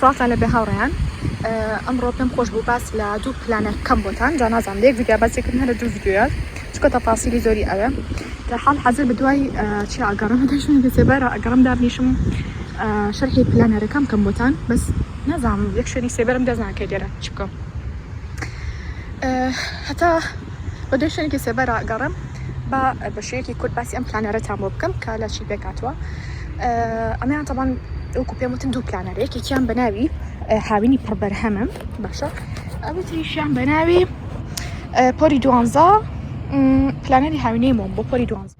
سڵاتان لە بێ هاوڕێیان ئەمڕۆ پێم خۆش بوو باس لە دوو پلانە کەم بۆتان جا نازانم لە یەک ڤیدیۆ باسێکردن هەرە دوو ڤیدیۆیە چکە تەفاسیلی زۆری ئەوێ لە حاڵ حەزر بە دوای چی ئاگەڕم هەدەشم سێبەرە ئەگەڕم دابنیشم شەرحی پلانەرەکەم کەم بۆتان بەس نازانم یەک شوێنی سێبەرم دەزانکە لێرە چی بکەم هەتا بە دوای شوێنێکی سێبەرە ئەگەڕم بە شوەیەکی کورت باسی ئەم پلانەرەتان بۆ بکەم کە لە چی پێکاتوە ئەمەیان تەبان وەکو پێم وتن دوو پلانەرە یەکێکیان بە ناوی هاوینی پڕبەرهەمم باشە ئەوە تریشیان بە ناوی پۆلی 12 پلانەری هاوینەیەمەوە بۆ پۆلی 12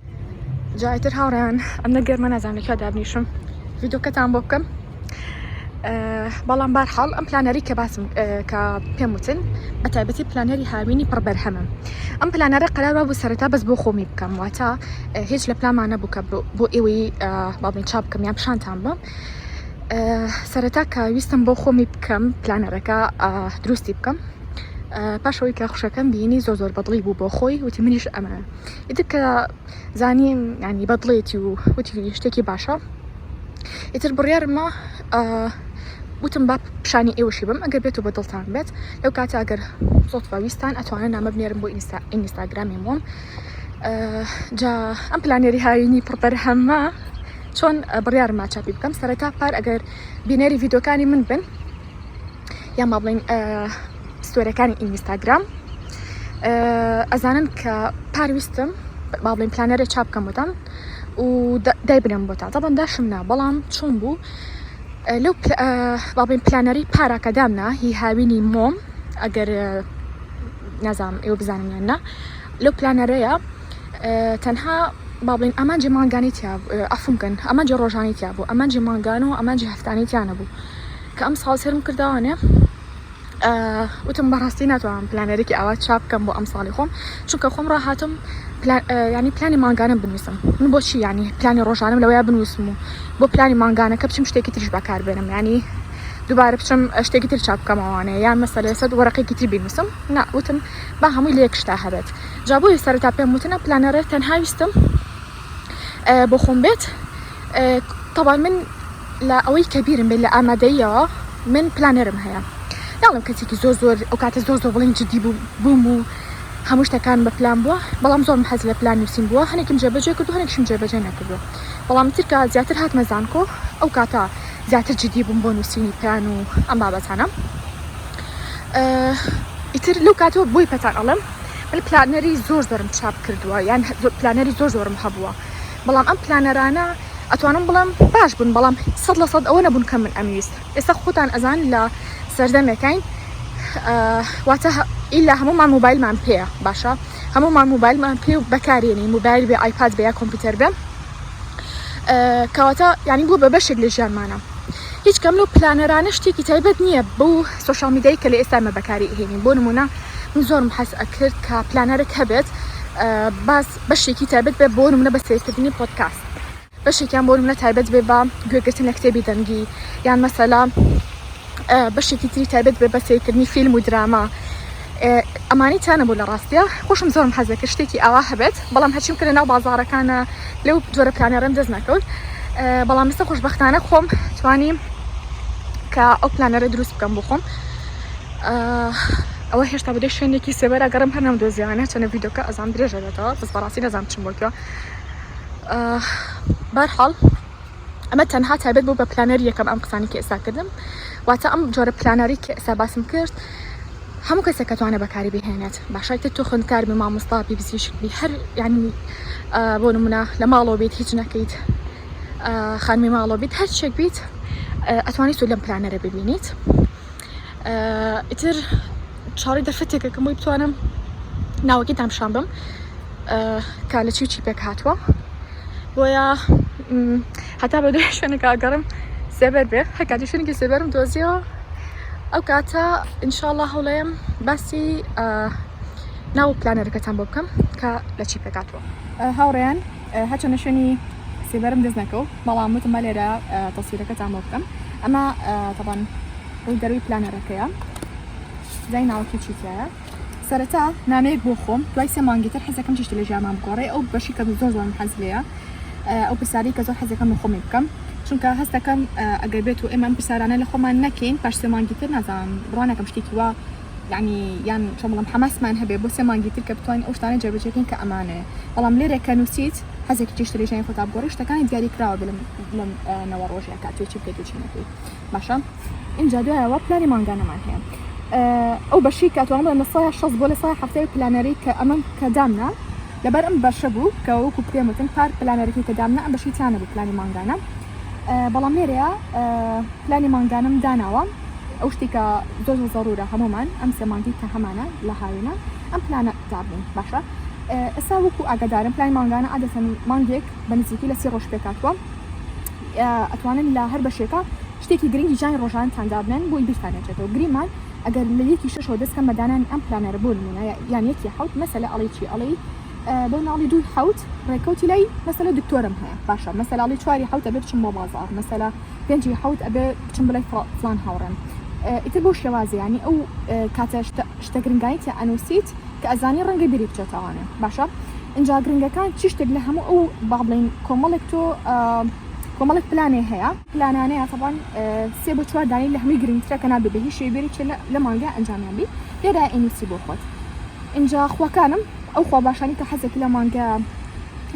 جایتر هاوڕێیان ئەم نەگەرمە نازانم لەکوێ دابنیشم ڤیدیۆکەتان بۆ بکەم بەڵام بارحاڵ ئەم پلانەری کە باسم کە پێم وتن بە تایبەتی پلانەری هاوینی پڕبەرهەمم ئەم پلانەرە قەرار بوو سەرەتا بەس بۆ خۆمی بکەم واتە هیچ لە پلانمان نەبوو کە بۆ ئێوەی باڵێن چاپ بکەم یان پیشانتان بم سەرەتا کە ویستم بۆ خۆمی بکەم پلانەرەکە دروستی بکەم پاشەوەی کە خوشەکەم بینی زۆر بەدڵی بوو بۆ خۆی وتی منیش ئەمە ئیتر کە زانیم ینی بەدڵێتی و وتی شتێکی باشە ئیتر بڕیارمە وتم با پیشانی ئێوەشی بم ئەگەر بێت و بەدڵتان بێت لەو کاتە ئەگەر زۆتفا ویستان ئەتوانن نامە بنێرم بۆ ئینستاگرامیمۆم جا ئەم پلانێری هاوینی پڕبەرهەمە چۆن بڕیارمە چاپی بکەم سەرەتا پار ئەگەر بینێری ڤیدۆکانی من بن یان ما بڵێن ستۆریەکانی ئینستاگرام ئەزانن کە پارویستم با بڵێن پلانەرە چاپ بکەم بۆتان و دایبنم بۆتان تەبەن داشم نا بەڵام چۆن بوو لەو باڵێن پلانەری پاراکە دامنا هی هاوینی مۆم ئەگەر نازانم ئێوە بزانم یان نا لەو پلانەرەیە تەنها با بڵێن ئەمانجی مانگانی تیا ئەفم بکەن ئەمانجی ڕۆژانی تیا بوو ئەمانجی مانگان و ئەمانجی هەفتانی تیانە بوو کە ئەم ساڵ سێرم کردوانێ وتم بەڕاستی ناتوانم پلانەرێکی ئاوا چاپ بکەم بۆ ئەم ساڵی خۆم چونکە خۆم ڕاهاتم ینی پلانی مانگانم بنووسم من بۆچی ینی پلانی ڕۆژانم لەوەیە بنووسم و بۆ پلانی مانگانەکە بچم شتێکی تریش بەکار بێنم ینی دووبارە بچم شتێکی تر چاپ بکەمەوانەیە یان مەسەلە سەد وەرەقێکی تر بنووسم وتم با هەمووی لە یەک شتا هەبێت جا بۆی سەرەتا پێم وتنە پلانەرە تەنها ویستم بۆ خۆم بێت طبعا من لە ئەوەی کەبیرم بێت لە ئامادەیەوە من پلانەرم هەیە ناڵم کەسێکی زۆر ئەو کاتە زۆر بڵێن جدی بووم و هەموو شتەکان بە پلان بووە بەڵام زۆرم حەز لە پلان نووسین بووە هەنێکم جێبەجێ کردو هەنێکشم جێبەجێ نەکردو بەڵام ترکە زیاتر هاتمە زانکۆ ئەو کاتە زیاتر جدی بووم بۆ نووسینی پلان و ئەم بابەتانە ئیتر لەو کاتەوە بۆی پەتان ئەڵم من پلانەری زۆرم چاپ کردووە یان پلانەری زۆرم هەبووە بەڵام ئەم پلانەرانە ئەتوانم بڵم باش بوون بەڵام 100% ئەوە نەبوون کە من ئەمویست ئێستا خۆتان ئەزان لە سەردەمێکین واتە ئیلا هەمومان موبایلمان پێە باشە هەمومان موبایلمان پێ و بەکارێنی موبایل بێ ئایپاد بێ یا کۆمپیوتەر بێ کەواتە ینی بوو بە بەشێک لە ژیانمانە هیچ کەم لەو پلانەرانە شتێکی تایبەت نییە بۆ سۆشیال میدیای کە لە ئێستامە بەکاری هێنین بۆ نمونە من زۆرم حەز ئەکرد کە پلانەرێک هەبێت باس بەشێکی تایبەت بێ بۆ نمونە بە سێرکردنی پۆدکاست بەشێکیان بۆ نمونە تایبەت بێ بە گوێگرتن لە کتێبی دەنگی یان مەسەلا بەشێکی تری تایبەت بێ بە سێرکردنی فیلم و دراما ئەمانی تانە بوو لە ڕاستیە خۆشم زۆرم حەزەکە شتێکی ئاوا هەبێت بەڵام هەچیم کردە ناو بازاڕەکانە لەو جۆرە پلانەرم دەست نەکەوت بەڵام ئێستا خۆشبەختانە خۆم توانیم کە ئەو پلانەرە دروست بکەم بۆ خۆم ئەوە هێشتا بەدەی شوێنێکی سێبەرە گەڕم هەر نەمدۆزیانە چەنە ڤیدۆکە ئەزان درێژە بێتەوە بەس بەڕاستی نەزانم چم بۆکە بەرحاڵ ئەمە تەنها تایبەت بوو بە پلانەری یەکەم ئەم قسانی کە ئێستا کردم واتە ئەم جۆرە پلانەری کە ئێستا باسم کرد هەموو کەسێک کە توانە بەکاری بهێنێت باشایتە تۆ خوێندکار بی مامۆستا بی پزیشک بی هەر یعنی بۆ نمونە لە ماڵەوە بیت هیچ نەکەیت خانمی ماڵەوە بیت هەر شتێک بیت ئەتوانیت و لەم پلانەرە ببینیت ئیتر چاڕی دەرفەتێکەکەم بۆی بتوانم ناوەکی تامشان بم کە لە چی پێک هاتووە بۆیە هەتا بە دوای شوێنێکە ئەگەڕم سێبەر بێ هەر کاتی شوێنێکی سێبەرم دۆزیەوە ئەو کاتە ئینشاءالله هەوڵەیەم باسی ناو پلانەرەکەتان بۆ بکەم کە لە چی پێک هاتووە هاوڕێیان هەچەنە شوێنی سێبەرم دەست نەکەوت بەڵام وتمە لێرە تەسویرەکەتان بۆ بکەم ئەمە تەبەن ڕووی دەروی پلانەرەکەیە زای ناوەکی چیتایە سەرەتا نامەیەک بۆ خۆم دوای سێ مانگی تر حەزەکەم چی شتێ لە ژیانمان بگۆڕێ ئەو بەشی کە زۆر حەز لێیە ئەو پرسیاری کە زۆر حەزەکەم بۆ خۆمی بکەم چونکە هەست دەکەم ئەگەر بێت و ئێمە ئەم پرسیارانە لە خۆمان نەکەین پاش 3 مانگی تر نازانم بڕوانەکەم شتێکی وا یعنی یان چۆن بڵێم حەماسمان هەبێ بۆ 3 مانگی تر کە بتوانین ئەو شتانە جێبەجێ کە ئەمانەیە بەڵام لێرە کە نووسیت حەزێکی چی شتێ ژیانی خۆت بگۆڕی شتەکانی دیاری کراوە لەم نەوە ڕۆژێک کاتوێ چی بکەیت و چی نەکەیت باشە اینجا دوایەوە پلانی مانگانەمان هەیە ئەو بەشی کە ئەتوانم بڵێم لە 160 بۆ لە 170 پلانەرەی کە ئەمەم کە دامنا لەبەر ئەم بەشە بوو کە وەکو پێم وتم پار پلانەرەکەی کە دامنا ئەم بەشی تیانە بوو پلانی مانگانە بەڵام لێرەیە پلانی مانگانم داناوە ئەو شتی کە زۆر ضرورە هەمومان ئەم 3 مانگی کە هەمانە لە هاوینە ئەم پلانە دابوون باشە ئێستا وەکو ئاگادارم پلانی مانگانە عادەتەن مانگێک بە نزیکی لە 3 ڕۆژ پێکاتوە ئەتوانن لە هەر بەشێکە شتێکی گرنگی جای ڕۆژانتان دابنن بۆی بیستانێتێتەوە گریمان ئەگەر لە 1 شەشەوە دەستکەم بەدانانی ئەم پلانەرە بۆ نمونە یان 1 حوت مەسەلە ئەڵی چی ئەڵی بۆ ناڵی 2 حوت ڕێکەوتی لای مەسەلە دکتۆرم هەیە باشە مەسەلە ئەڵی 4 حوت ئەبێ بچم بۆ بازار مەسەلە 5 حوت ئەبێ بچم بڵێ فلان هاوڕێن ئیتر بۆ شێوازە ینی ئەو کاتە شتە گرنگاییتە ئەنووسیت کە ئەزانی ڕەنگە بیری بچێتەوانە باشە اینجا گرنگەکان چی شتێک لە هەموو ئەو با بڵێن کۆمەڵێک تۆ کۆمەڵێک پلانێ هەیە پلانانەیە طبعاً 3 بۆ 4 دانی لە هەمووی گرنگترە کە نابێ بە هیچ شێبێری لە مانگە ئەنجامیان بی لێرە ئەنووسی بۆ خۆت اینجا خواکانم ئەو خوا باشانی کە حەزێکی لە مانگە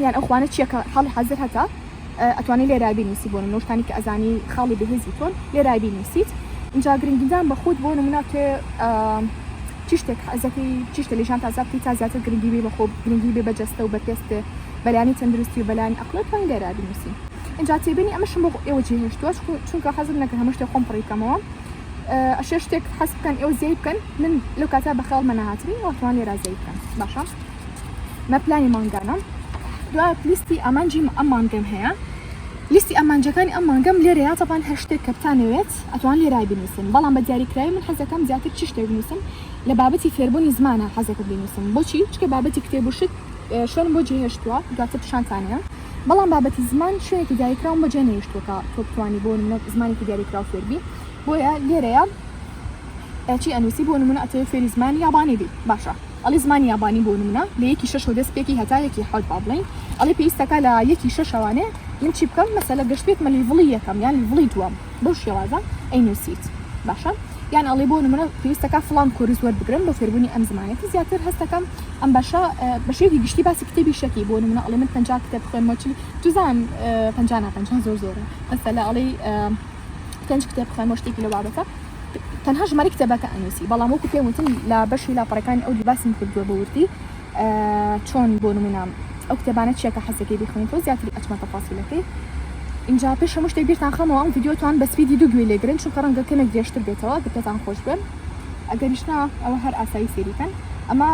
یان ئەو خوانە چیەکە حاڵی حەزر هەتا ئەتوانی لێرە بینویسی بۆن نۆشتانی کە ئەزانی خاڵی بەهێزی تۆن لێرە بینویسیت اینجا گرنگیدان بە خۆت بۆ نمونە کە چی شتێک حەزەکەی چی شتە لێژان تازە بکەیت تا زیاتر گرنگی بێ بە خۆ گرنگی بێ بەجەستە و بەپێستێ بەلانی تەندروستی و بەلانی عەقڵتان لێرە بینویسی اینجا تێبینی ئەمەشم بۆ ئێوە جێهێشتووە چونکە حەزم نەکرد هەموو شتێک خۆم پڕیکەمەوە ئەشێ شتێک حەز بکەن ئێوە زیای بکەن من لەو کاتە بەخەڵ مەنەهاتنی ئەوتوان لێرە زیای بکەن باشە مە پلانی مانگانە دوای لیستی ئامانجی ئەم مانگەم هەیە لیستی ئامانجەکانی ئەم مانگەم لێرەیە تەبان هەر شتێک کە بتانەوێت ئەتوان لێرە بنووسن بەڵام بە دیاریکراوی من حەزەکەم زیاتر چی شتێک بنووسم لە بابەتی فێربوونی زمانە حەزەکە بنووسم بۆچی چکە بابەتی کتێب و شت شوێن بۆ جێهێشتووە دواتر پیشانتانەیە بەڵام بابەتی زمان شوێنێکی دیاریکراون بەجێ نەهێشتووە کە تۆ بتوانی بۆ نمونە زمانێکی دیاریکراو فێربی بۆیە لێرەیە چی ئەنووسی بۆ نمونە ئەتەوێ فێری زمانی یابانی بی باشە ئەڵی زمانی یابانی بۆ نمونە لە 1 شەشەوە دەست پێکی هەتا 1 حوت با بڵین ئەڵی پێویستەکە لە 1 شەشەوانێ من چی بکەم مەسەلە گەشتێتمە لیڤڵی یەکەم یان لیڤڵی دووەم بەو شێوازە ئەینووسیت باشە یان ئەڵێ بۆ نمونە پێویستەکە فڵان کۆریز وەربگرم بۆ فێربوونی ئەم زمانێتی زیاتر هەستەکەم ئەم باشە بەشێکی گشتی باسی کتێبی شەکی بۆ نمونە ئەڵێ من 50 کتێب بخوێنمەوە چی جوزان 50 زۆر زۆرە مەسەلە ئەڵێ 5 کتێب بخوێنمەوە شتێکی لە بابەتە تەنها ژمارە کتێبەکە ئەنووسی بەڵام وەکو پێم وتم لە بەشی لاپەڕەکانی ئەو باسم کردووە بە وردی چۆن بۆ نمونە ئەو کتێبانە چیەکە حەزەکەی بخوێنیتەوە زیاتری ئەچمە تەفاسیلەکەی اینجا پێش هەموو شتێک بیرتان خەمەوە ئەم ڤیدیۆتان بە سپیدی 2 گوێ لێگرن چونکە ڕەنگە کەمێک درێژتر بێتەوە کە پێتان خۆش بێن ئەگەریشنا ئەوە هەر ئاسایی سێریکەن ئەمە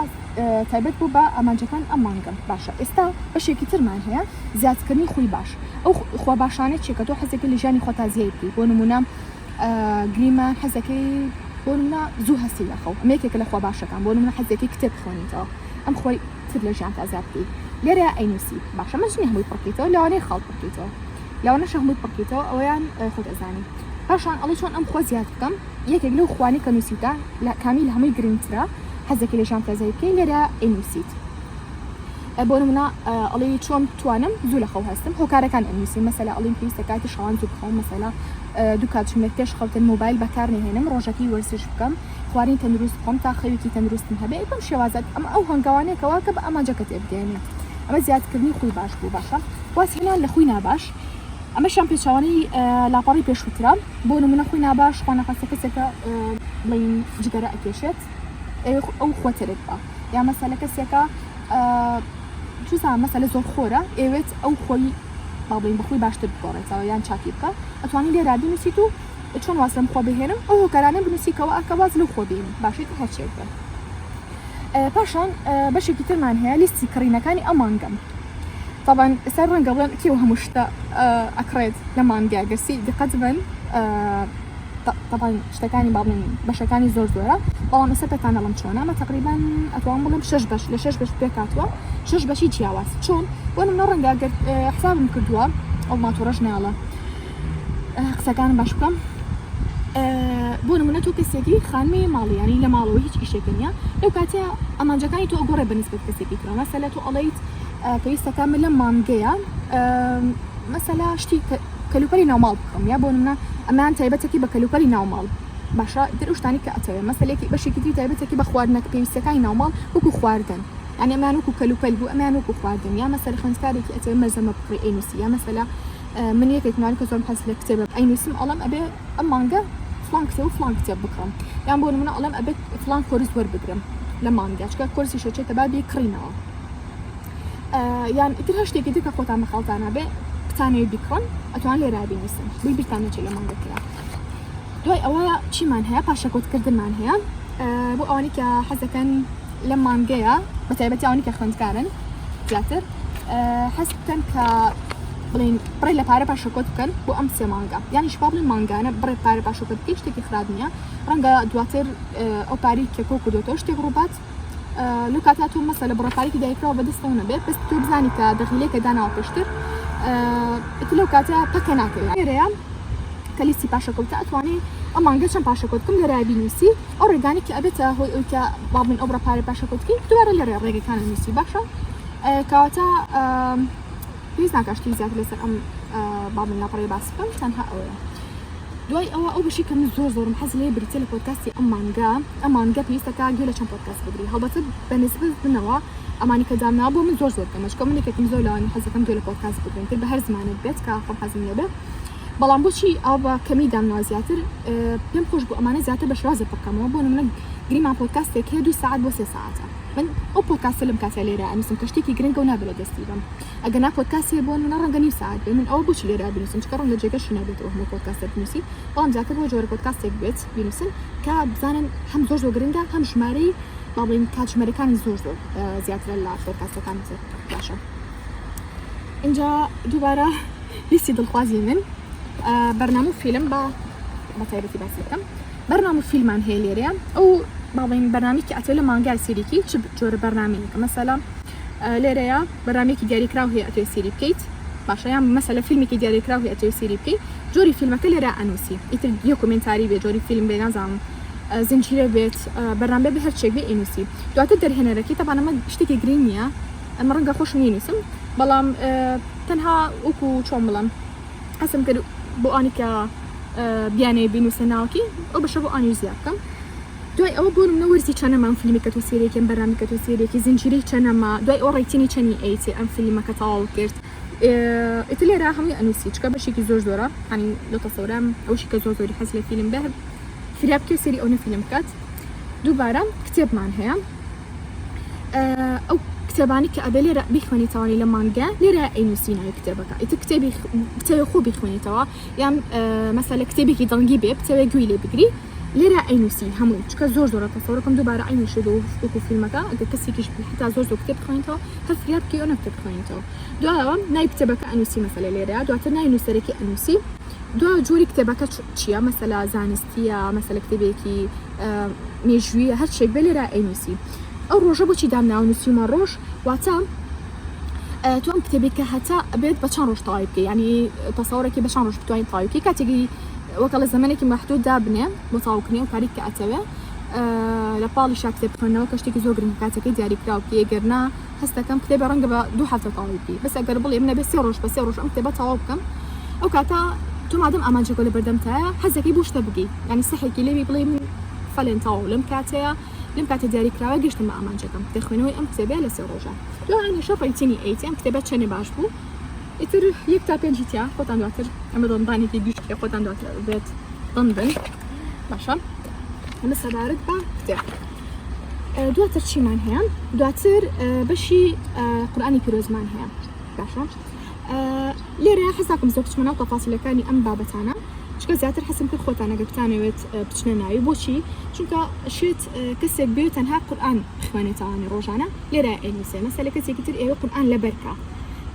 تایبەت بوو بە ئامانجەکان ئەم مانگەم باشە ئێستا بەشێکی ترمان هەیە زیادکردنی خوی باش ئەو خوا باشانە چیەکە تۆ حەزەکەی لە ژیانی خۆت تازیای بکەیت بۆ نمونە گریمان حەزەکەی بۆ نمونە زوو هەستی لەخەو ئەمەیەکێکە لە خوا باشەکان بۆ نمونە حەزەکەی کتێب بخوێنیتەوە ئەم خۆی تر لە ژیان تازا بکەیت لێرە ئەینووسی باشە مەژنی هەمووی پڕکەیتەوە لەوانەیە خاڵ پڕکەیتەوە لەوانە شەهمووی پڕکەیتەوە ئەویان خۆت ئەزانی پاشان ئەڵێ چۆن ئەم خۆ زیاد بکەم یەکێک لەو خوانی کە نووسیتە لە کامی لە هەمووی گرنگترە حەزەکەی لە ژیان تازای بکەیت لێرە ئەینووسیت بۆ نمونە ئەڵێ چۆن توانم زوو لە خەو هەستم هۆکارەکان ئەنووسی مەسەلە ئەڵێم پێویستە کاتی شەوان زوو بخەوم مەسەلە دوو کاتژمێر پێش خەوتن مۆبایل بەکار نهێنم ڕۆژەکەی وەرزش بکەم خواردنی تەندروست بخۆم تا خەوێکی تەندروستم هەبێ بەم شێوازات ئەم ئەو هەنگاوانەیەکەوە کە بە ئەمانجەکە تێبگەێنێت ئەمە زیادکردنی خوی باش بوو باشە واز هێنان لە خوی ناباش ئەمەشیان پێچوانەی لاپەڕی پێشووترە بۆ نمونە خوی ناباش خوانەخەستە کەسێکە بڵین جگەرە ئەکێشێت ئەو خۆترێک بە یا مەسەلە کەسێکە جوزان مەسەلە زۆر خۆرە ئێوێت ئەو خۆی باڵین بەخۆی باشتر بگۆڕێتەوە یان چاکی بکە ئەتوانی لێرا بنووسیت و چۆن وازم خۆ بهێنم ئەو هۆکارانە بنووسیکەوە ئەکە واز لەو خۆ بێنم باشیت هەرچێک بن پاشان بەشێکی ترمان هەیە لیستی کڕینەکانی ئەم مانگەم طبعا ئێستا ڕەنگە بڵێن کێو هەموو شتە ئەکڕێت لە مانگە گەرسی دقت بن طبعا شتەکانی باڵین بەشەکانی زۆر زۆرە بەڵام ئێستا پێتان دەڵم چۆنە ئەمە تقریبا ئەتوان بڵێم 6 بەش لە 6 بەش پێکاتوە 6 بەشی جیاواز چۆن بۆ نمونە ڕەنگە ئەگەر حسابم کردووە ئەو ماتۆڕەش ناڵە قسەکانم باش بکەم بۆ نمونە تۆ کەسێکی خانمی ماڵی ینی لە ماڵەوە هیچ ئیشێکە نییە لەو کاتێ ئەمانجەکانی تۆ ئەگۆڕێ بەنسبەت کەسێکی ترە مەسەلە تۆ ئەڵێیت پێویستەکە من لە مانگەیە مەسەلا شتی كلوبالي ناومال بكم يا بوننا امان تایبەتێکی بە کەلوپەلی ناوماڵ باشە تر شتانی کە ئەتەوێت مەسەلێکی بەشێکی تری تایبەتێکی بە خواردنەکە پێویستەکانی ناوماڵ وەکو خواردن يعني ئەمان وەکو کەلوپەل بوو ئەمان وەکو خواردن یا مەسەلە خوێندکارێکی ئەتەوێت مەرجەمە بکڕی ئەینووسی یا مەسەلە من یەکێک نوانی کە زۆرم حەز لە کتێبە ئەینووسم ئەڵێم ئەبێ ئەم مانگە فلان کتێب و فلان کتێب بکڕم یان بۆ نمونە ئەڵێم ئەبێت فلان کۆرس وەربگرم لە مانگە چکە کۆرسی شەچێتە با بێکڕینەوە یان ئیتر هەر شتێکی دیکە خۆتان بە خەڵتانە بێ بتانەوێت بیکڕن ئەتوان لێرە بینویسن بووی بیرتانە چێ لە مانگەکرا دوای ئەوە چیمان هەیە پاشەکۆتکردنمان هەیە بۆ ئەوانی کە حەزەکەن لە مانگەیە بە تایبەتی ئەوانی کە خوێندکارن زیاتر حەز بکەن کە بڵین بڕێ لە پارە پاشەکۆت بکەن بۆ ئەم سێ مانگە یانی شپا بڵین مانگانە بڕێ پارە پاشەکۆت بکەی شتێکی خراپ نییە ڕەنگە دواتر ئەو پاری کە کۆ کردوتەوە شتێک ڕووبات لە کاتا تۆ مەسەلە بڕەپارێکی دایکراوە بەدەستەوە نەبێت بەس تۆ بزانی کە دەخیلەیەکە داناوە پێشتر لەو کاتە پەکە ناکەوێت لێرەیە کە لیستی پاشەکەوتە ئەتوانێت ئەم مانگە چەند پاشەکۆت بکەم لێرە بینویسی ئەو ڕێگانی کە ئەبێتە هۆی ئەوی کە باڵین ئەو بڕەپارە پاشەکۆتکی دوبارە لێرە ڕێگەکانە نووسی باشە کەواتە پێویست ناکات شتی زیاتر لەسەر ئەم باڵین لاپەڕێ باس بکەم تەنها ئەوەیە دوای ئەوە ئەو بەشی کە من زۆرم حەز لێ بریتە لە پۆدکاستی ئەم مانگە پێویستەکە گوێ لە چەند پۆدکاست بگری هەڵبەتە بەنسبەت بنەوە ئەمانی کە دامنا بۆ من زۆر بکەم چکە من یەکێکم زۆر لەوانی حەزەکەم گوێ لە پۆدکاست بگرم تر بە هەر زمانێک بێت کە خۆم حەزم لێ بێت بەڵام بۆچی ئەو بە کەمی دامنا زیاتر پێم خۆش بۆ ئەمانە زیاتر بە شوازە بکەمەوە بۆ نمونە گریمان پۆدکاستێک هەیە 2 ساعت بۆ 3 ساعتە من ئەو پۆدکاستە لەم کاتە لێرە ئەنووسم کە شتێکی گرنگە و نابێت لە دەستی بم ئەگەر نا پۆدکاستی بۆ منە ڕەنگە نیم ساعت بێ من ئەوە بۆچی لێرە بنووسم چکە ڕەنگە جێگەشی نابێتەوە هەموو پۆدکاستە بنووسی بەڵام زیاتر بۆ جۆرە پۆدکاستێک بێت بنووسن کە بزانن هەم زۆر گرنگە هەم ژمارەی باڵین کاتژمێرەکانی زۆر زیاترە لە پۆدکاستەکان باشە اینجا دووبارە لیستی دڵخوازی من بەرنامە و فیلم بە تایبەتی باسی بکەم بەرنامە و فیلمان هەیە لێرەیە ئەو باڵین بەرنامێکی ئەتوێت لە مانگای سێریکی چ جۆرە بەرنامەیەکە مەسەلا لێرەیە بەرنامێکی دیاریکراو هەیە ئەتوێت سێری بکەیت باشە یان مەسەلە فیلمێکی دیاریکراو هەیە ئەتوێت سێری بکەیت جۆری فیلمەکە لێرە ئەنووسی ئیتر دۆکومنتاری بێت جۆری فیلم بێ نازانم زنجیرە بێت بەرنامە بە هەر شتێک بێ ئەنووسی دواتر دەرهێنەرەکەی تەبان ئەمە شتێکی گرنگ نییە ئەمە ڕەنگە خۆشم نووسم بەڵام تەنها وەکو چۆن بڵێم حەسم کرد بۆ ئانی کە بیانەیە بینووسە ناوکی ئەو بەشە بۆ ئانی زیاد بکەم دوای ئەوە بۆ نمونە وەرزی چەنەمە ئەم فیلمی کە تۆ سێریەکەم بەرنامە کە تۆ سێریەکی زنجیرەی چەنەمە دوای ئەوە ڕێیتنی چەنی ئەیتی ئەم فیلمەکە تەواو کرد ئیتر لێرە هەمووی ئەنووسی چکە بەشێکی زۆرە هەنی لە تەسەورام ئەوشی کە زۆری حەز لە فیلم بێ فریا بکە سێری ئەو نەفیلم بکات دووبارە کتێبمان هەیە ئەو کتێبانی کە ئەبێ لێرە بیخوێنیتەوانی لە مانگە لێرە ئەینووسی ناوی کتێبەکە ئیتر کتێبی خۆ بیخوێنیتەوە یان مەسەلە کتێبێکی دڵنگی بێ بتەوێت گوێی لێ بگری لێرە ئەینووسی هەموو چکە زۆرە تەسەورەکەم دووبارە ئەینووشێ وەکو فیلمەکە ئەگەر کەسێکیش تا زۆر کتێب بخوێنیتەوە هەر فریا بکەی ئەو نەکتێب بخوێنیتەوە دوایەوە ناوی کتێبەکە ئەنووسی مەسەلە لێرەیە دواتر ناوی نووسەرێکی ئەنووسی دوای جۆری کتێبەکە چییە مەسەلە زانستیە مەسەلە کتێبێکی مێژوویە هەر شتێک بێ لێرە ئەینووسی ئەو ڕۆژە بۆچی دامناوە نووسیمە ڕۆژ واتە تو ئەم کتێبێت کە هەتا ئەبێت بە چەند ڕۆژ تەواوی بکەی یعنی تەسەوڕێکی بە چەند ڕۆژ بتوانین تەواوی بکەی کاتێکی وەکە لە زەمانێکی مەحدود دابنێ بۆ تەواوکردنی ئەو کاری کە ئەتەوێ لە پاڵیشا کتێب بخوێنەوە کە شتێکی زۆر گرنگە کاتەکەی دیاریکراوە بکەی ئەگەرنا هەست دەکەم کتێبە ڕەنگە بە 2 هەفتە تەواوی بکەی بەس ئەگەر بڵێ من بە 3 ڕۆژ بە 3 ڕۆژ ئەم کتێبە تەواو بکەم ئەو کاتە تو مادەم ئامانجەکە لە بەردەمتایە حەزەکەی بۆ شتە بگەی یعنی سەحێکی لێوی بڵێ من فەلێن تەواو لەم کاتە دیاریکراوە گەشتم بە ئامانجەکەم دەخوێنەوەی ئەم کتێبە لە 3 ڕۆژە دوانیشە ڕێیتنی ئەیتی ئەم کتێبە چەندێ باش بوو ئیتر 1 تا 5 تیا خۆتان دواتر ئەمە دڵنبانێکی دوشتێ خۆتان دواتر بێت دڵنبن باشە ئەمە سەبارەت بە کتێب دواتر چیمان هەیە دواتر بەشی قورئانی پیرۆزمان هەیە باشە لێرە حەزاکەم زۆر بچمە ناو تەفاسیلەکانی ئەم بابەتانە چکە زیاتر حەسم کرد خۆتان ئەگەر بتانەوێت بچنە ناوی بۆچی چونکە شێت کەسێک بێت تەنها قورئان بخوێنێتەوانی ڕۆژانە لێرە ئەینووسێ مەسەلە کەسێکی تر ئێوە قورئان لەبەرکە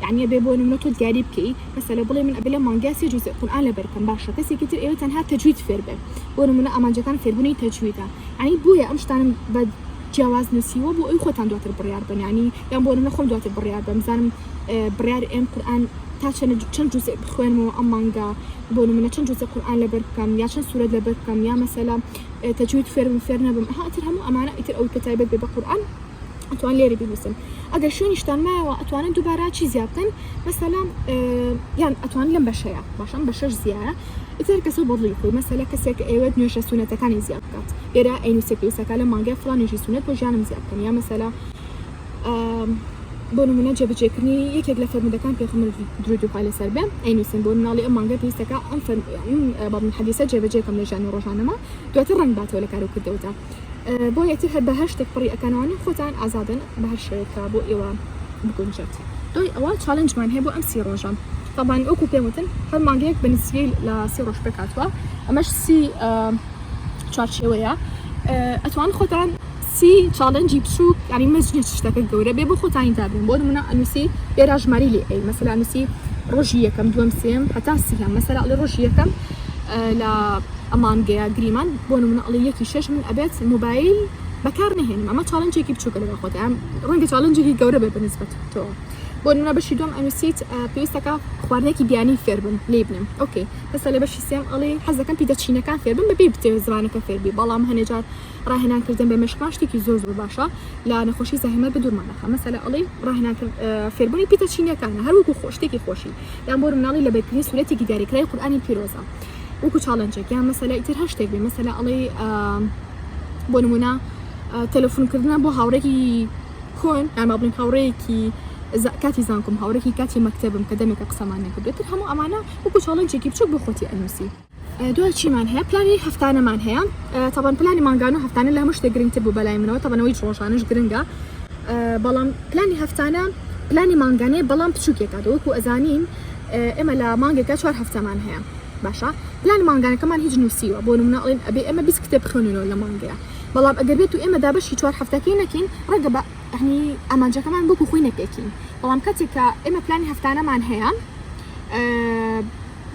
یعنی بێ بۆ نمونە تۆ دیاری بکەی مەسەلە بڵێ من ئەبێ لە مانگای 3 جوزء قورئان لەبەرکەم باشە کەسێکی تر ئێوە تەنها تەجوید فێر بێ بۆ نمونە ئامانجەکان فێربوونی تەجویدە یعنی بۆیە ئەم شتانم بە جیاواز نووسیوە بۆ ئەوی خۆتان دواتر بڕیار بن یعنی یان بۆ نمونە خۆم دواتر بڕیار بم بزانم بڕیار ئێم قورئان تا چەند جوزء بخوێنمەوە ئەم مانگا بۆ نمونە چەند جوزء قورئان لەبەر بکەم یا چەند سوورەت لەبەر بکەم یا مەسەلا تەجوید فێر نەبم ئیتر هەموو ئەمانە ئیتر ئەوی کە تایبەت بێ بە قورئان اتوان لێرە بنووسن ئەگەر شوێنیشتان مایەوە ئەتوانن دووبارە چی زیاد بکەن مەسەلا یان ئەتوان لەم بەشەیە باشن بە 6 زیایە ئیتر کەسە بەڵی خۆی مەسەلا کەسێک ئێوە نوێژە سونەتەکانی زیاد بکات لێرە ئەینووسێ پێویستەکە لە مانگای فڵان نوێژی سونەت بۆ ژیانم زیاد بکەن یا مەسەلا بۆ نمونە جێبەجێکردنی یەکێک لە فەرمودەکان پێغەمبەر درود و خوای لەسەر بێ ئەینووسن بۆ مناڵی ئەم مانگای پێویستەکە ئەم بابن حەدیسە جێبەجێکەم لە ژیانی ڕۆژانەمە دواتر ڕەنگ باتەوە لە کار و کردەوەتە بۆ یەکتر هەر بە هەر شتێک پڕی ئەکەنەوەنی خۆتان ئازادن بە هەر شێوەیەکە بۆ ئێوە بگونجێت دوای ئەوە چالنجمان هەیە بۆ ئەم 30 ڕۆژە طبعا ئەوکو پێم وتن هەر مانگەیەک بەنسبەی لە 30 ڕۆژ پێکاتوە ئەمەش 30 چوارچێوەیە ئەتوان خۆتان 30 چالنجی بچووک یعنی مەزنی شتەکە گەورە بێ بۆ خۆتانی دابن بۆ نمونە ئەنووسی لێرە ژماری لێ ئەی مەسەلا ئەنووسی ڕۆژی یەکەم دووەم سێم هەتا سیهەم مەسەلا لە ڕۆژی یەکەم لە ئەمانگەیە گریمان بۆ نمونە ئەڵێ 1/6 من ئەبێت موبایل بەکار نهێنم ئەمە چالنجێکی بچووکە لەگەڵ خۆتان ڕەنگە چالنجێکی گەورە بێ بەنسبەت تۆ بۆ نمونە بەشی دوم ئەنووسیت پێویستەکە خواردنێکی بیانی فێر بن لێ بنم ئۆکێ بەسە لە بەشی سێم ئەڵێ حەزەکەم پیتەچینەکان فێر بن بەبێ بتێ زمانەکە فێربی بەڵام هەنێجار ڕاهێنانکردن بە مەشقان شتێکی زۆر باشە لە نەخۆشی زەحمەت بدورمانەخە مەسەلا ئەڵێ ڕاهێنانکرد فێربوونی پیتەچینەکانە هەروەکو شتێکی خۆشی یان بۆ مناڵی لە بەکردنی سورەتێکی دیاریکرای قورئانی پیرۆزە وەکو چالنجێک یان مەسەلا ئیتر هەر شتێک بێ مەسەلا ئەڵێ بۆ نمونە تەلەفۆنکردنە بۆ هاوڕێکی کۆن یان با بڵین هاوڕەیەکی کاتی زانکم هاوڕێکی کاتی مەکتەبم کە دەمێکە قسەمان نەکردێتتر هەموو ئەمانە وەکو چالنجێکی بچووک بۆ خۆتی ئەنووسی دوای چیمان هەیە پلانی هەفتانەمان هەیە طبعا پلانی مانگان و هەفتانە لە هەموو شتێک گرنگتر بوو بەلای منەوە طبعاەوەی ڕۆژانش گرنگە بەڵام پلانی هەفتانە پلانی مانگانەیە بەڵام بچووکێکات وەکو ئەزانین ئێمە لە مانگێکە 4 هەفتەمان هەیە باشە پلانی مانگانەکەمان هیچ نووسیوە بۆ نمونە ئەڵێن ئەبێ ئێمە 20 کتێب بخوێنینەوە لە مانگەیە بەڵام ئەگەر بێت و ئێمە دابەشی 4 هەفتەکەی نەکەین ڕەنگە بە یعنی ئامانجەکەمان بۆکو خۆی نەپێکین بەڵام کاتێک کە ئێمە پلانی هەفتانەمان هەیە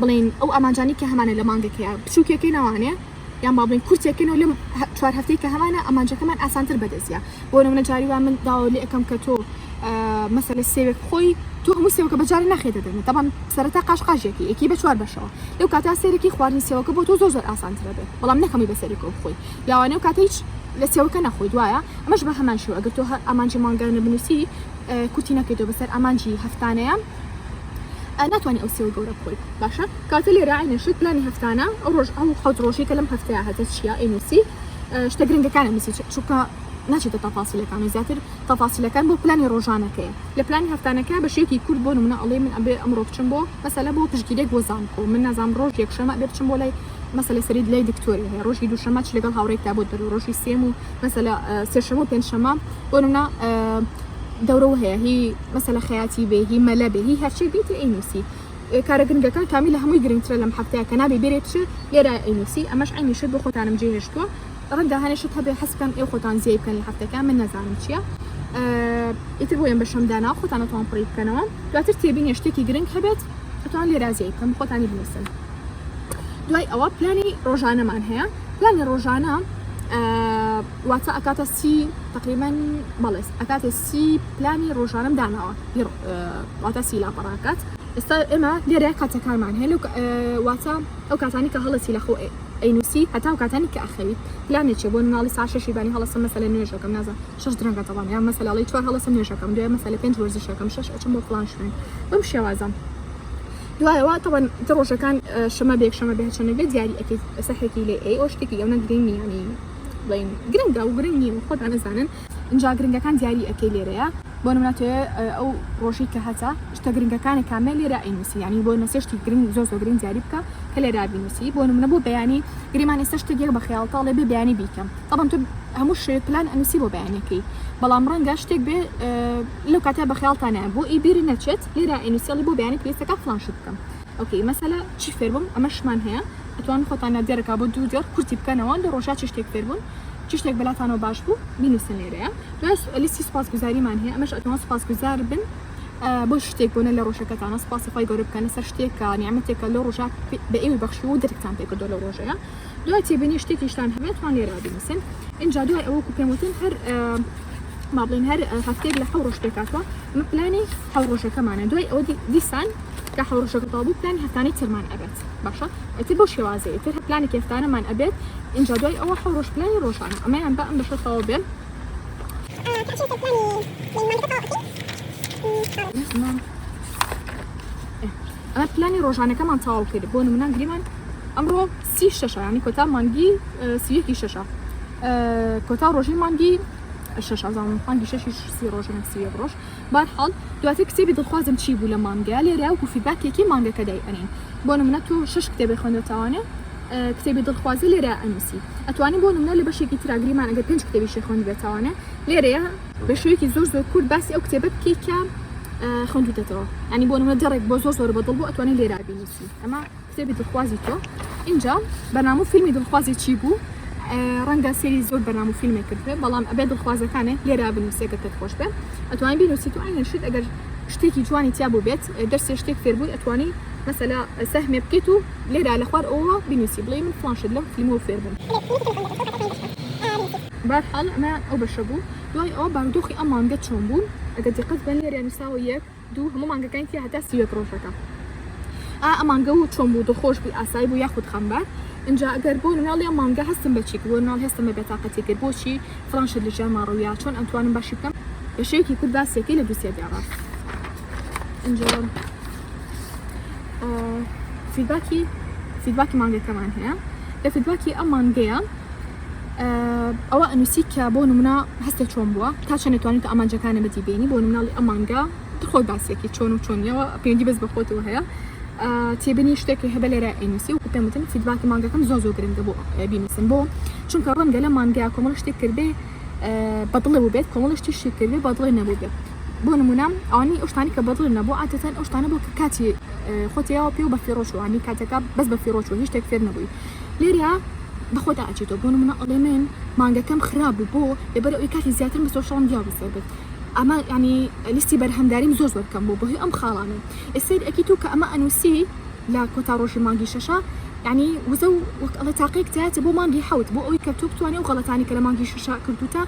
بڵین ئەو ئامانجانی کە هەمانە لە مانگەکەیە بچووکێکی نەوانێ یان با بڵین کورتێکەکەنەوە لەم 4 هەفتەی کە هەمانە ئامانجەکەمان ئاسانتر بەدەستیە بۆ نمونە جاری وان من داوا لێ ئەەکەم کە تۆ مەسەلە سێوێک خۆی تۆ هەموو سێوەکە بەجاری ناخێتە دەمێت طبعا سەرەتا قاشقاژێکی یەکی بە 4 بەشەوە لەو کاتا سێرەکی خواردنی سێوەکە بۆ تۆ زۆر ئاسانترە بێت بەڵام نەکەمی بەسەرێکەوە بخۆی لاوانەیە و کاتە هیچ لە سێوەکە نەخۆی دوایە ئەمەش بە هەمان شێوە ئەگەر تۆ ئامانجی مانگانە بنووسی کورتی نەکەیتەوە بەسەر ئامانجی هەفتانەیە ناتوانانی ئەو سێوە گەورە بخۆیت باشە کاتە لێرە عینەشت پلانی هەفتانە ئەو ڕۆژ ئەو حەوت ڕۆژی کە لەم هەفتەیە هەتە چیە ئەینووسی شتە گرنگەکانە نووسی چونکە ناچێتە تەفاسیلەکان و زیاتر تەفاسیلەکان بۆ پلانی ڕۆژانەکەیە لە پلانی هەفتانەکە بەشێکی کورد بۆ نمونە ئەڵێ من ئەبێ ئەمڕۆ بچم بۆ مەسەلە بۆ پشتگیرێک بۆ زانکۆ من نازام ڕۆژ یەکشەمە ئەبێ بچم بۆ لای مەسەلە سەرید لای دکتۆری هەیە ڕۆژی دووشەمە چ لەگەڵ هاوڕێکتا بۆ دەرو ڕۆژی سێم و مەسەلە سێشەمە و پێنجشەمە بۆ نمونە دەورە هەیە هی مەسەلە خەیاتی بێ هی مەلە بێ هی هەرچی بیتر ئەینووسی کارە گرنگەکان کامی لە هەمووی گرنگترە لەم هەفتەیە کە نابێ بێرێت چ لێرە ئەینووسی ئەمەش عینیشت بۆ خۆتانم جێهێشتووە ڕەنگە هەنێشت هەبێ حەسکەم ئێو خۆتان زیای بکەن لە هەفتەکان من نەزانم چییە ئیتر بۆیان بەشەمدانا خۆتانەتوان پڕی بکەنەوە دواتر تێبینی شتێکی گرنگ هەبێت ئەتوان لێرە زیای بکەن خۆتانی بنووسن دوای ئەوە پلانی ڕۆژانەمان هەیە پلانی ڕۆژانە واتە ئەکاتە 30 تقریبا بەڵێ ئەکاتە 30 پلانی ڕۆژانم داناوە واتە 30 لاپەڕاکات ئێستا ئێمە لێرە کاتەکانمان هەیە واتە ئەو کاتانی کە هەڵەسی لەخۆ ئەینووسی هەتا و کاتانی کە ئەخەویت پلانێکێ بۆ مناڵی سا 6 بانی هەڵەسم مەسەلە نوێژەکەم نازە 6 درەنگە تەوان یان مەسەلاڵی 4 هەڵەسم نوێژەکەم دوای مەسەلە 5 وەرزشەکەم 6 ئەچم بۆ فڵان شوێن بەم شێوازە دوایەوە تەوان ڕۆژەکان شەمە بێک شەمە بێ چەندە بێت دیاری ئەکەیت سەحێکی لێ ئەو شتێکی ئەو نەگرنگ ینی بڵین گرنگە و گرنگ نیە خۆتان نەزانن اینجا گرنگەکان دیاری ئەەکەی لێرەیە بۆ نمونەتوێ ئەو ڕۆژی کە هەتا شتە گرنگەکانی کامل لێرە ئەینووسی ینی بۆ نەسێشتی گرنگ زۆر گرنگ دیاری بکە کە لێرە بینووسی بۆ نمونە بۆ بەیانی گریمان ئێستا شتێک بە خەیاڵتاڵێ بێ بەیانی بیکەم طبعا تو هەموو شێ پلان ئەنووسی بۆ بەیانەکەی بەڵام ڕەنگە شتێک بێ لەو کاتە بە خەیاڵتانە بۆ ئیبیر نەچێت لێرە ئەینووسیڵی بۆ بەیانی پێویستەکە فڵان شت بکەم ئۆکەی مەسەلە چی فێربووم ئەمەشمان هەیە ئەتوان خۆتان دێرەکە بۆ دوو دێر کورتی بکەنەوە لە ڕۆژە چی شتێک فێربوون چی شتێک بەلاتانەوە باش بوو بینووسن لێرەیە دوای لیستی سوپاسگوزاریمان هەیە ئەمەش ئەتوان سوپاسگوزار بن بۆ شتێک بوونە لە ڕۆژەکەتانە سوپاسیخوای گەورە بکەنە سەر شتێکە نیعمەتێکە لە ڕۆژە بە ئێوەی بەخشی و دەرکتان پێکردۆ لە ڕۆژەیە دوای تێبینی شتێکیشتان هەبێت توان لێرە بینووسن اینجا دوای ئەوە پێم وتن هەر ما بڵین هەر هەفتەیەک لە 7 ڕۆژ پێکاتوە ئەمە پلانی 7 ڕۆژەکەمانە دوای ئەوە دیسان کە 7 ڕۆژەکە تەواو پلانی هەفتانەی ترمان ئەبێت باشە ئەتر بۆ شێوازەیە تر پلانێکی هەفتانەمان ئەبێت اینجا دوای ئەوە 7 ڕۆژ پلانی ڕۆژانە ئەمەیان بە ئەم بەشە تەواو بێن أنا بلاني روجاني كمان تاو كده بون منان قريبا أمره 30 شاشة يعني كوتا مانجي 30 شاشة كوتا روجي مانجي الشاشة زعما مانجي شاشة 30 روج نفسي بروش بارحال دواتي كتابي دخوازم تشيبو لمانجا لي راوكو في باكي كي مانجا كداي أنين بون مناتو شش كتابي خوندو تاواني كتابي دخوازي لي را أنوسي أتواني بون منا اللي بشي كتير قريبا أنا قد 5 كتابي شي خوندو بتاواني لي را بشويكي زور كورد باسي أو كتابك كي كام خوندو تترو يعني بون من درك بو زور بطلبو أتواني لي رابي نسي أما كتابي دخوازي تو إنجا برنامج فيلمي دخوازي تشيبو رنگا سيري زور برنامج فيلمي كرده بلام أبد دخوازي كانه لي رابي نسي كتر خوش به أتواني بينوسي تو عين شد أجر شتيكي جواني تيابو بيت درس شتيك فيربو أتواني مثلا سهم بكيتو لي را الأخبار أوه بينوسي بلاي من فلانشد لهم فيلمو فيربو بارحال ما أو بشربو دوای أو باردوخي أمان قد شنبون أقد يقد بين لي راني ساويك دو هم مانجا كاين فيها حتى سيوك روشكا أمان جو شنبو دخوش بالأسايب وياخد خمبار إنجا قربون نالي مانجا هستم بتشيك ونال هستم بطاقتي قربوشي فرنشد للجامعة رويا شون أنتوان باشي بكم بشيكي كل باسي كي لبسي ديارات إنجا فيدباكي مانجا كمان هي فيدباكي مانجا أو أنو سيكا بونو منا هسته شون بوا تاشن تواني تو أمانجا كان بدي بيني بونو منا أمانجا تخوي باسيكي شونو شونيا بيندي بس بخوتو هيا تيبني اشتكي هبل رأي نسي وكتمتن فيدباك مانجا كم زوزو قرن دبو بينسن بو شون كرم قال مانجا كمل اشتكر به بطلبو بيت كمل اشتكر به بطل نبو بيت بونو منا أني أشتاني كبطل نبو عادة أشتاني بو كاتي خوتي يا بيو بفيروشو يعني كاتك بس بفيروشو هيش تكفير نبوي ليريا بخوت أجيتو بونو منا أليمن مانجا كم خراب بو يبدأ يكاتي زيادة بس وشان ديابو سبب أما يعني لستي برهم داريم زوز وركم بو هي أم خالاني السيد أكيدو كأما أنوسي لا كوتا روشي مانجي شاشة يعني وزو وقت الله تعقيق تاعت بو مانجي حوت بو أوي كتبتو أنا وغلطاني كلا مانجي شاشة كردوتا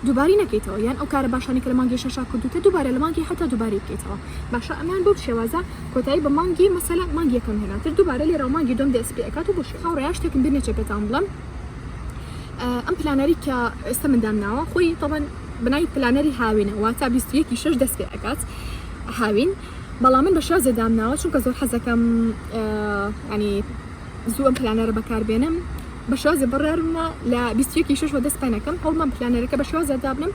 دوباري نكيتو يعني أو كارباشاني كلا مانجي شاشة كردوتا دوباري لمانجي حتى دوباري بكيتو باشا أمان بو بشوازة كوتاي بمانجي مثلا مانجي كم هنا تر دوباري اللي راو مانجي دوم دي اس بي أكاتو بوشي خاورياش تكن بيرني شبت عملم أم بلانري كاستمن دامناوا خوي طبعا بناي بلانري هاوينه واتا بيستيكي شش دس بي أكات هاوين بلا من بشوازة دامناوا شو كزور حزكم يعني زو بلانر بكار بينم بشوازة بررنا لا بيستيكي شش ودس بينكم هول ما بلانر كبشوازة دابنم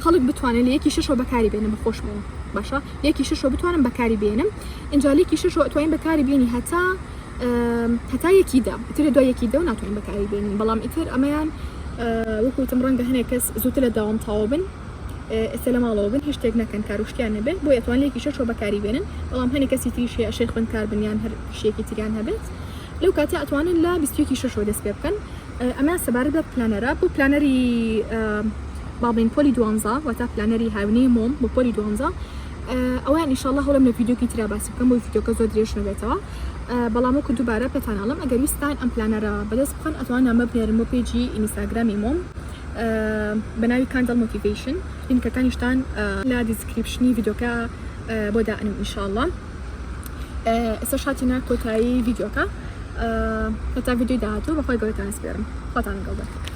خلق بتوانه ليكي شش وبكاري بينم بخوش مو باشا ليكي شش وبتوانم بكاري بينم إنجا ليكي شش وتوين بكاري بيني حتى يكيدا إتر دو يكيدا وناتوين بكاري بينم بلام إتر أمان وكو تمرنجا هنا كس زوتلا دوام طاوبن السلام عليكم هاشتاج نكن كاروشتيان به بو يتوان ليكي شش وبكاري بينن بلام هني كسي تيشي شيخ بن كاربن يان هر شيء كتير بيت لو كاتي أتوان لا بيستيكي شش ودس بيبكن أما سبارد بلانرا بو بلانري بعضين بولي دوانزا وتا بلانري هاوني موم بو بولي دوانزا أوان إن شاء الله هلا من فيديو كتير بس بكم بو فيديو كزود ريش نبيتوا بلامو كنت دوباره بتنعلم أجر يستعين أم بلانرا بدس بخن أتوان مبني رمو بيجي إنستغرامي موم بناوي كاندل موتيفيشن لينك كان يشتان لا ديسكريبشني فيديو كا بودا أنو إن شاء الله استشهدتنا كوتاي فيديو كا كتا فيديو داتو بخوي قوي تانسبيرم خاطر قلبك